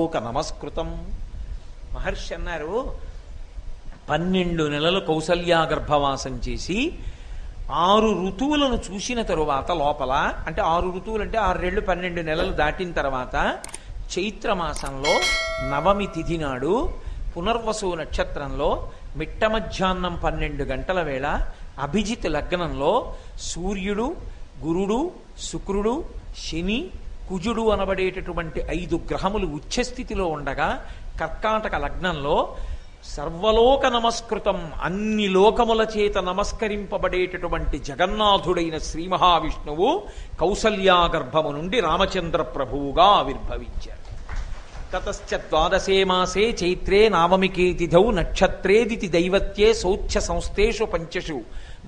ఒక నమస్కృతం. మహర్షి అన్నారు, 12 నెలలు కౌసల్యా గర్భవాసం చేసి 6 ఋతువులను చూసిన తరువాత లోపల, అంటే 6 ఋతువులు అంటే 6 రెళ్ళు 12 నెలలు దాటిన తర్వాత చైత్రమాసంలో నవమి తిథి నాడు పునర్వసు నక్షత్రంలో మిట్ట మధ్యాహ్నం 12 గంటల వేళ అభిజిత్ లగ్నంలో సూర్యుడు, గురుడు, శుక్రుడు, శని, కుజుడు అనబడేటటువంటి 5 గ్రహములు ఉచ్చస్థితిలో ఉండగా కర్కాటక లగ్నంలో సర్వలోక నమస్కృతం, అన్ని లోకముల చేత నమస్కరింపబడేటటువంటి జగన్నాథుడైన శ్రీ మహావిష్ణువు కౌసల్యా గర్భము నుండి రామచంద్ర ప్రభువుగా ఆవిర్భవించారు. తతశ్చ ద్వాదశే మాసే చైత్రే నావమికే తిథౌ నక్షత్రేదితి దైవత్యే శౌచ్య సంస్థేషు పంచషు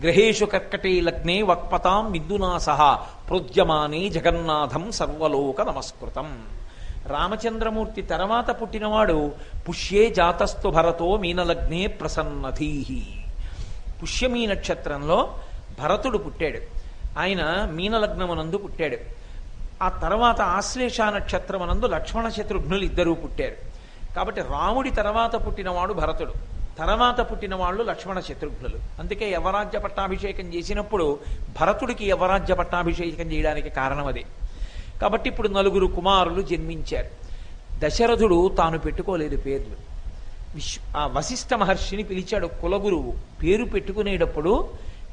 గ్రహేషు కర్కటే లగ్నే వక్పతాం విద్యునా సహా ప్రోద్యమానే జగన్నాథం సర్వలోక నమస్కృతం. రామచంద్రమూర్తి తర్వాత పుట్టినవాడు పుష్యే జాతస్థు భరతో మీనలగ్నే ప్రసన్నధీహి. పుష్యమీ నక్షత్రంలో భరతుడు పుట్టాడు. ఆయన మీనలగ్నమునందు పుట్టాడు. ఆ తర్వాత ఆశ్లేష నక్షత్రమునందు లక్ష్మణ శత్రుఘ్నులు ఇద్దరూ పుట్టారు. కాబట్టి రాముడి తర్వాత పుట్టినవాడు భరతుడు, తర్వాత పుట్టిన వాళ్ళు లక్ష్మణ శత్రుఘ్నులు. అందుకే యవరాజ్య పట్టాభిషేకం చేసినప్పుడు భరతుడికి యవరాజ్య పట్టాభిషేకం చేయడానికి కారణం అదే. కాబట్టి ఇప్పుడు 4 కుమారులు జన్మించారు. దశరథుడు తాను పెట్టుకోలేదు పేర్లు. ఆ వశిష్ఠ మహర్షిని పిలిచాడు కులగురువు. పేరు పెట్టుకునేటప్పుడు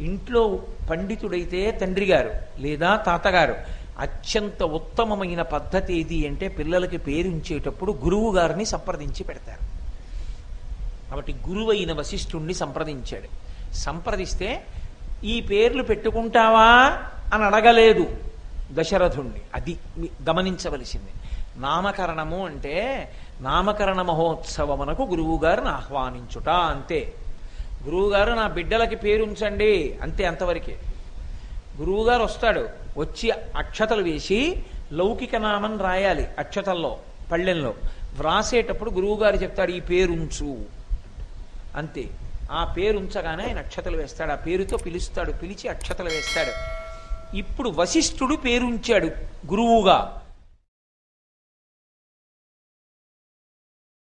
ఇంట్లో పండితుడైతే తండ్రి గారు లేదా తాతగారు అత్యంత ఉత్తమమైన పద్ధతి ఏది అంటే పిల్లలకి పేరు ఉంచేటప్పుడు గురువు గారిని సంప్రదించి పెడతారు. కాబట్టి గురువైన వశిష్ఠుణ్ణి సంప్రదించాడు. సంప్రదిస్తే ఈ పేర్లు పెట్టుకుంటావా అని అడగలేదు దశరథుణ్ణి. అది గమనించవలసింది. నామకరణము అంటే నామకరణ మహోత్సవమునకు గురువుగారిని ఆహ్వానించుట అంతే. గురువుగారు నా బిడ్డలకి పేరుంచండి అంతే, అంతవరకే. గురువుగారు వస్తాడు, వచ్చి అక్షతలు వేసి లౌకిక నామం రాయాలి అక్షతల్లో పళ్ళెంలో. వ్రాసేటప్పుడు గురువుగారు చెప్తాడు ఈ పేరుంచు అంతే. ఆ పేరు ఉంచగానే ఆయన అక్షతలు వేస్తాడు. ఆ పేరుతో పిలుస్తాడు, పిలిచి అక్షతలు వేస్తాడు. ఇప్పుడు వశిష్ఠుడు పేరుంచాడు గురువుగా.